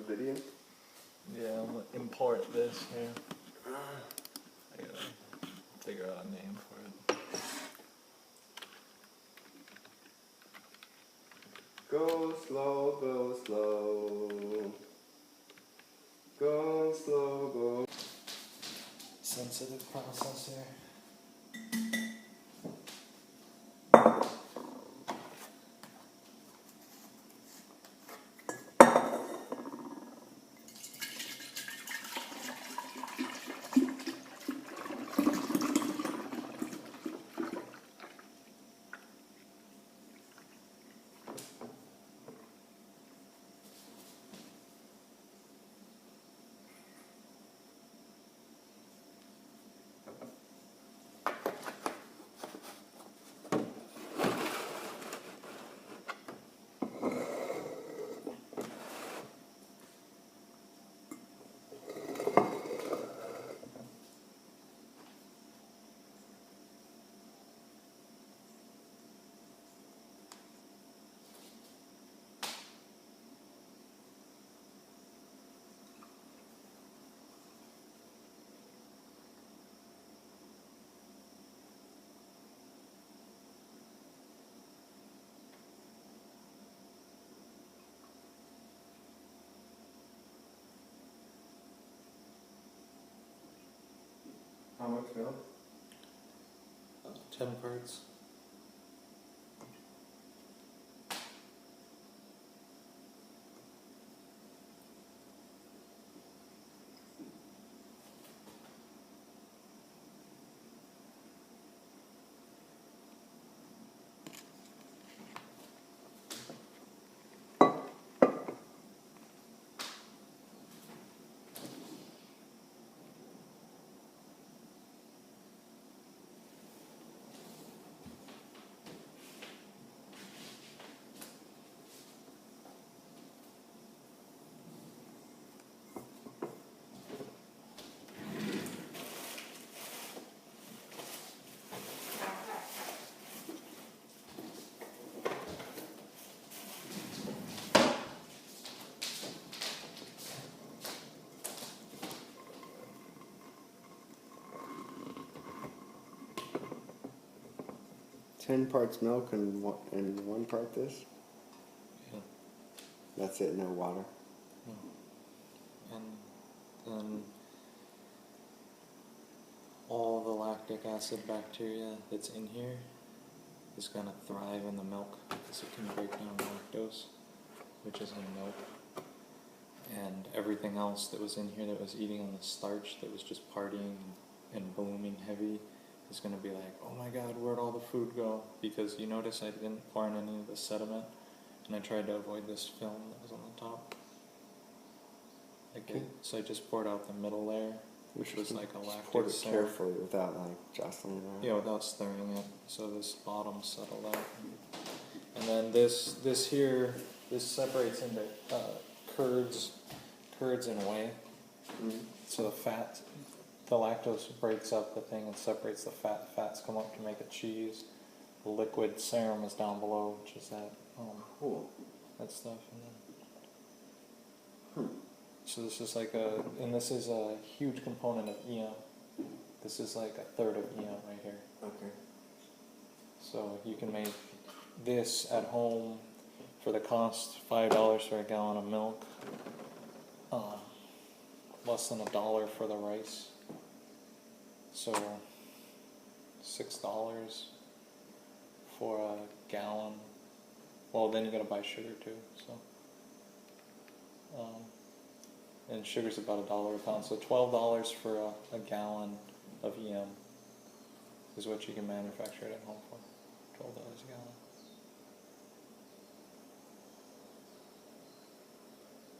the video? Yeah, I'm gonna import this here. I gotta figure out a name for it. Go slow, go slow. Go slow, go. Sensitive processor. How much milk? 10 parts. Ten parts milk and one part this? Yeah. That's it, no water? Yeah. And then all the lactic acid bacteria that's in here is going to thrive in the milk because it can break down lactose, which is in milk. And everything else that was in here that was eating on the starch that was just partying and blooming heavy is going to be like, oh my god, where'd all the food go? Because you notice I didn't pour in any of the sediment, and I tried to avoid this film that was on the top. So I just poured out the middle layer, which was like a lactic Pour it serum. carefully without like jostling it around. Yeah, without stirring it, so this bottom settled out. And then this here, this separates into curds and whey. Mm-hmm. So the lactose breaks up the thing and separates the fat. Fats come up to make a cheese. The liquid serum is down below, which is that Cool. that stuff. And then, so this is like and this is a huge component of EM. This is like a third of EM right here. Okay. So you can make this at home for the cost $5 for a gallon of milk, less than $1 for the rice. So $6 for a gallon. Well, then you gotta buy sugar too. So, and sugar's about $1 a pound. So $12 for a gallon of EM is what you can manufacture it at home for. $12 a gallon.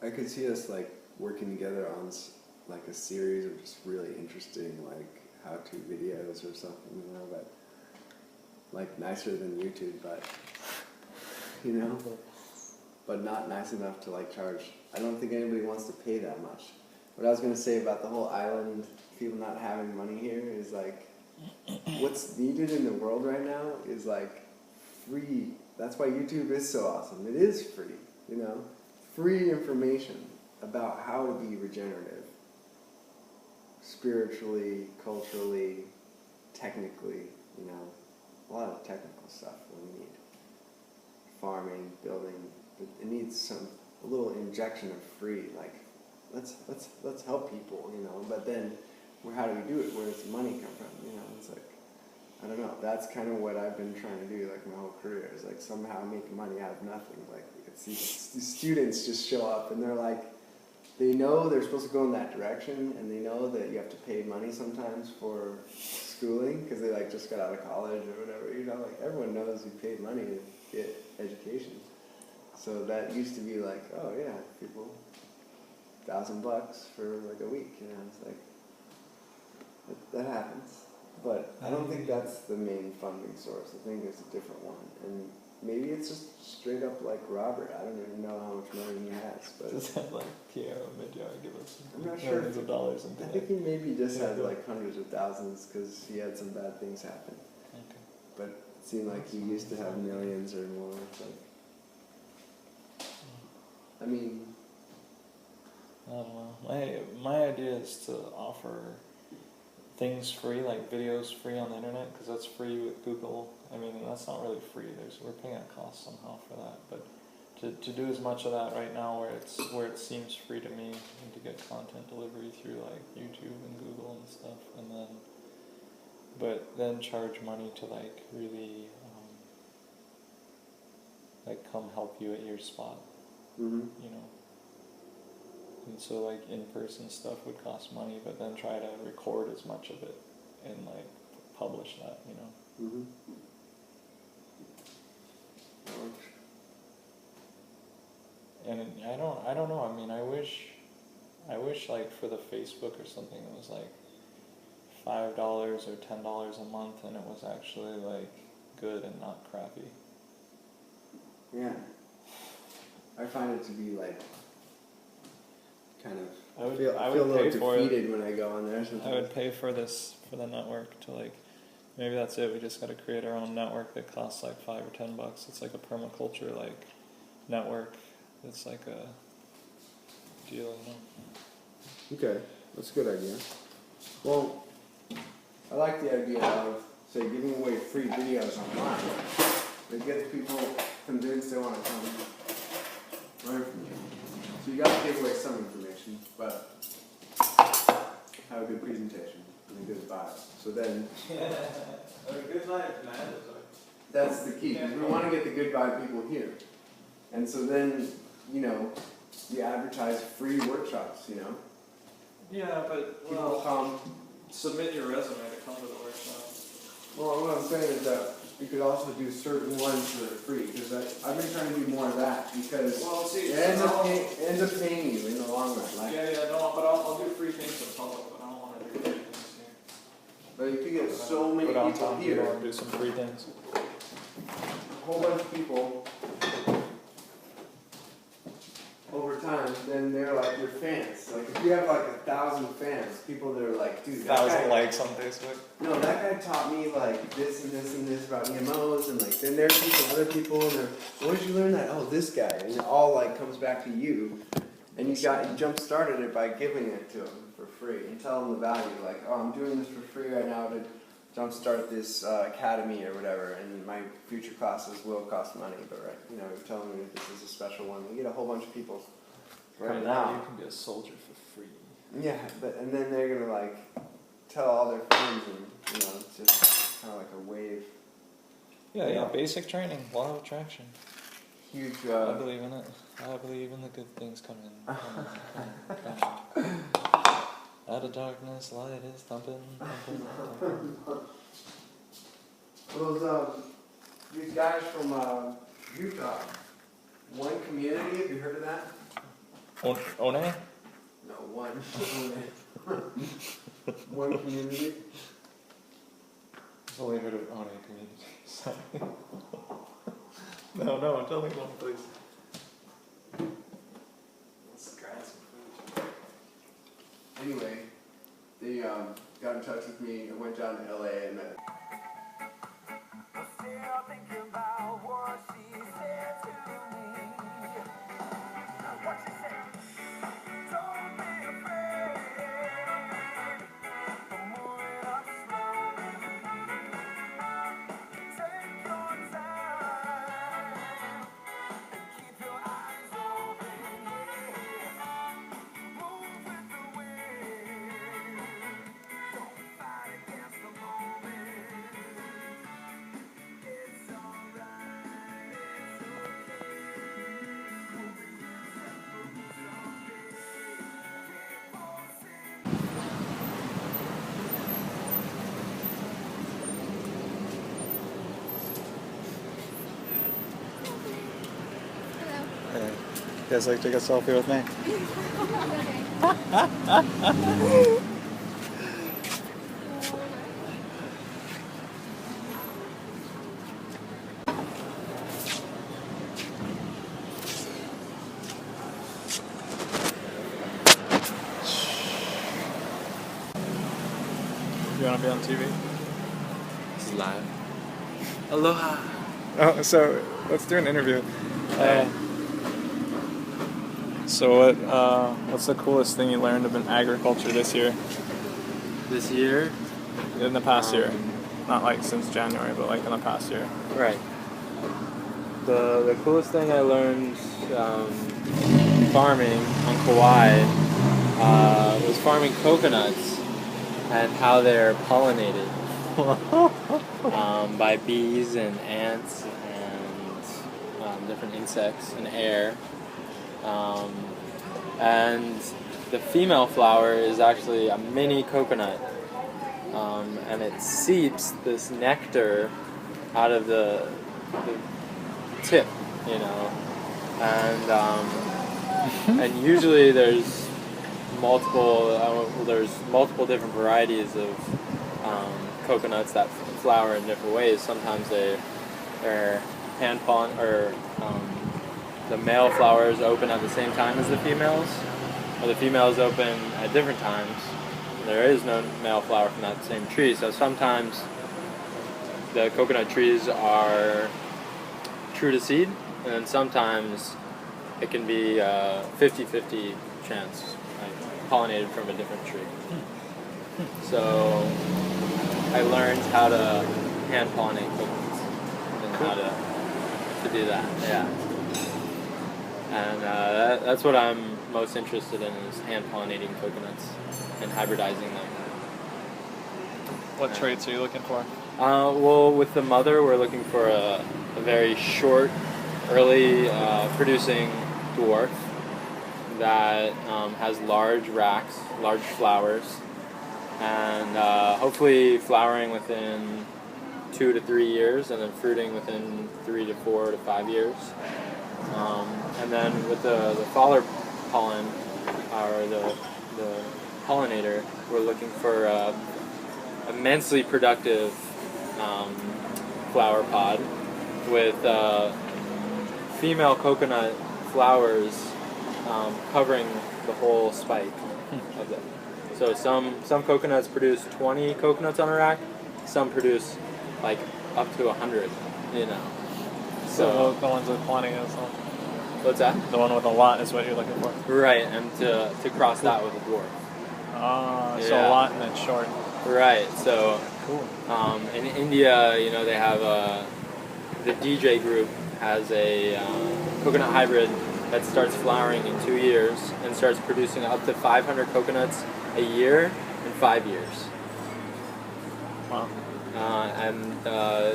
I could see us like working together on like a series of just really interesting like how-to videos or something, you know, but like nicer than YouTube, but you know, but not nice enough to like charge. I don't think anybody wants to pay that much. What I was going to say about the whole island, people not having money here, is like what's needed in the world right now is like free. That's why YouTube is so awesome. It is free, you know, free information about how to be regenerative, spiritually, culturally, technically, you know, a lot of technical stuff we need. Farming, building, but it needs a little injection of free, like let's help people, you know. But then, how do we do it? Where does the money come from? You know, it's like, I don't know. That's kind of what I've been trying to do, like my whole career, is like somehow make money out of nothing. Like it's these students just show up and they're like, they know they're supposed to go in that direction, and they know that you have to pay money sometimes for schooling because they like just got out of college or whatever. You know, like everyone knows you paid money to get education. So that used to be like, oh yeah, people, $1,000 for like a week. You know, it's like that happens. But I don't think that's the main funding source. I think it's a different one. And maybe it's just straight up like Robert. I don't even know how much money he has. But Does that like Kiara Midjar give us I'm not millions sure. of dollars into I that? think he maybe just had like hundreds of thousands because he had some bad things happen. Okay. But it seemed like he used to have millions or more. Like, I mean, I don't know. My idea is to offer things free, like videos free on the internet, because that's free with Google. I mean, that's not really free. We're paying a cost somehow for that. But to do as much of that right now, where it seems free to me, and to get content delivery through like YouTube and Google and stuff, but then charge money to like really like come help you at your spot, you know. And so like in-person stuff would cost money, but then try to record as much of it and like publish that, you know. And I don't know. I mean, I wish like for the Facebook or something it was like $5 or $10 a month, and it was actually like good and not crappy. Yeah. I find it to be like kind of. I feel a little defeated when I go on there. Sometimes. I would pay for the network to like. Maybe that's it. We just got to create our own network that costs like $5 or $10. It's like a permaculture like network. It's like a deal, you know. Okay, that's a good idea. Well, I like the idea of, say, giving away free videos online that gets people convinced they want to come learn from you. So you got to give away some information, but have a good presentation and a good vibe. So then, a good vibe, man. That's the key. We want to get the good vibe people here, and so then, you know, you advertise free workshops. You know. Yeah, but people come. Submit your resume to come to the workshop. Well, what I'm saying is that you could also do certain ones that are free, because I've been trying to do more of that, because it ends up paying you in the long run. Like, but I'll do free things for the public, but I don't want to do free things here. But you could get so many people here. Want to do some free things. A whole bunch of people over time, then they're like your fans. Like if you have like 1,000 fans, people that are like, dude, 1,000 likes on Facebook. No, that guy taught me like this and this and this about GMOs, and like then there's other people, and they're, where did you learn that? Oh, this guy, and it all like comes back to you, and you jump started it by giving it to them for free and tell them the value. Like, oh, I'm doing this for free right now to jumpstart this academy or whatever, and my future classes will cost money, but you know, you're telling me this is a special one. We get a whole bunch of people right now. You can be a soldier for free. Yeah, and then they're gonna like tell all their friends, and you know, it's just kind of like a wave. Yeah, basic training, law of attraction. Huge. I believe in it. I believe in the good things coming. Out of darkness, light is thumping. These guys from Utah, One Community, have you heard of that? One? No, One. One Community. I've only heard of One Community. No, tell me one, please. Let's grab some food. Anyway, they got in touch with me. I went down to LA and met. Yeah. You guys like to take a selfie with me? You want to be on TV? This is live. Aloha. Oh, so let's do an interview. So what's the coolest thing you learned about agriculture this year? This year? In the past year. Not like since January, but like in the past year. Right. The coolest thing I learned farming on Kauai was farming coconuts and how they're pollinated by bees and ants and different insects and air. And the female flower is actually a mini coconut, and it seeps this nectar out of the tip, you know, and usually there's multiple different varieties of coconuts that flower in different ways. Sometimes they're hand pollen, or the male flowers open at the same time as the females, or the females open at different times. There is no male flower from that same tree, so sometimes the coconut trees are true to seed, and then sometimes it can be 50-50 chance, like pollinated from a different tree. So I learned how to hand pollinate coconuts and how to do that. Yeah. And that's what I'm most interested in, is hand pollinating coconuts and hybridizing them. What traits are you looking for? Well, with the mother, we're looking for a very short, early producing dwarf that has large racks, large flowers, and hopefully flowering within 2 to 3 years, and then fruiting within 3 to 4 to 5 years. And then with the father pollen, or the pollinator, we're looking for immensely productive flower pod with female coconut flowers covering the whole spike of it. So some coconuts produce 20 coconuts on a rack, some produce like up to 100, you know. So the ones with plenty is What's that? the one with a lot is what you're looking for. Right, and to cross that with a dwarf. So a lot and then short. Right, so Cool. in India, you know, they have the DJ group has a coconut hybrid that starts flowering in 2 years and starts producing up to 500 coconuts a year in 5 years. Wow. And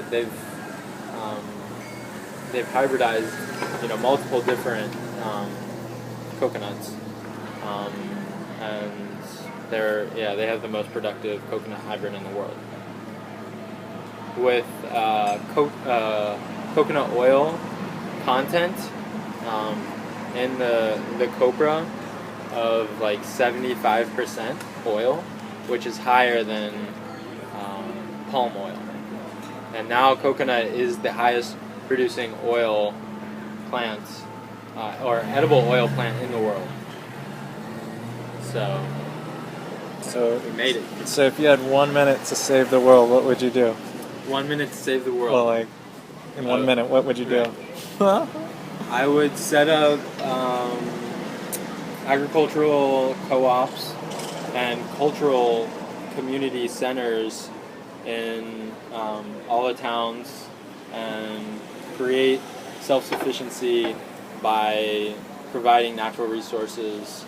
they've hybridized, you know, multiple different coconuts, and they have the most productive coconut hybrid in the world. With coconut oil content in the copra of like 75% oil, which is higher than palm oil. And now coconut is the highest producing oil plant, or edible oil plant in the world. So we made it. So if you had 1 minute to save the world, what would you do? 1 minute to save the world. Well, like in 1 minute, what would you do? I would set up agricultural co-ops and cultural community centers in all the towns, and create self-sufficiency by providing natural resources,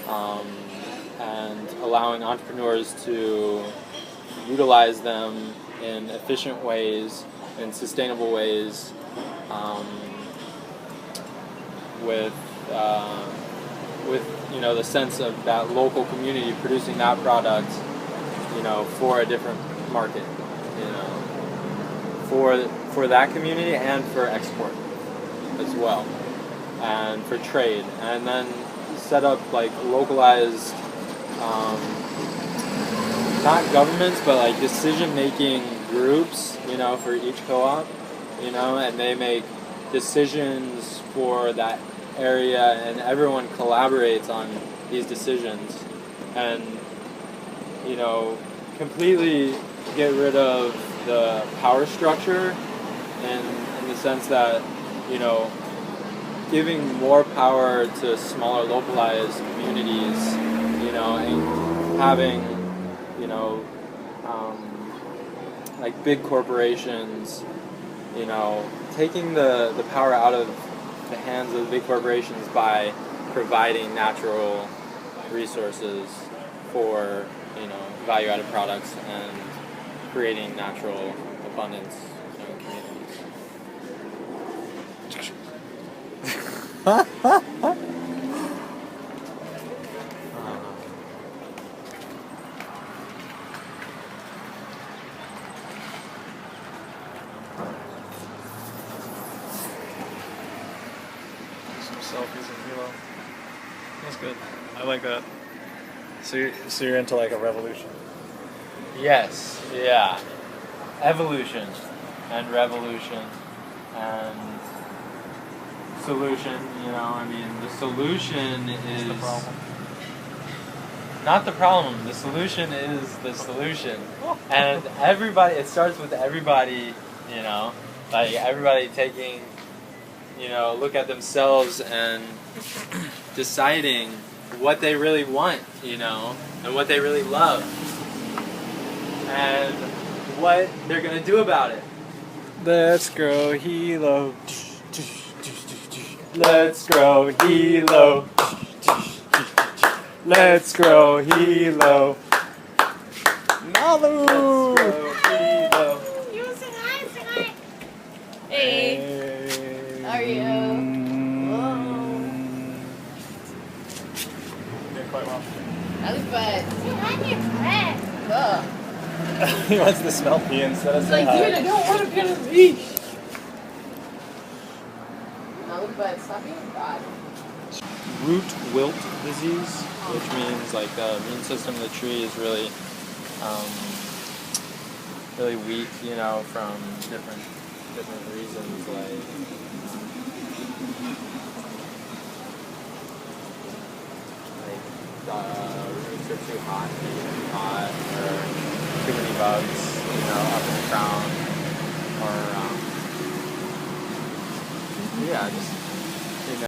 and allowing entrepreneurs to utilize them in efficient ways, in sustainable ways, with you know, the sense of that local community producing that product, you know, for a different market, you know, for that community and for export as well. and for trade, and then set up like localized, not governments, but like decision-making groups, for each co-op, and they make decisions for that area, and everyone collaborates on these decisions, and completely get rid of the power structure, in the sense that giving more power to smaller localized communities, and having like big corporations, taking the power out of the hands of the big corporations by providing natural resources for value-added products and creating natural abundance in communities. Some selfies in hilo. That's good. I like that. So you're into like a revolution. Yes, yeah. Evolution and revolution and solution, the solution is the problem. not the problem. The solution is the solution. And it starts with everybody, like everybody taking, look at themselves and deciding what they really want, and what they really love, and what they're gonna do about it. Let's grow hilo. Let's grow hilo. Let's grow hilo. Malu. Let's grow hilo. You want to say hi? Say hi. Hey. How are you? Doing quite well. How's your butt? Say hi to your friend. Ugh. He wants to smell pee instead of It's saying like, hi. dude, I don't want to be on a leash. How's your butt? Stop being bad. Root wilt disease, which means like the immune system of the tree is really, really weak, from different reasons, like roots are too hot, or too many bugs, up in the ground, or yeah, just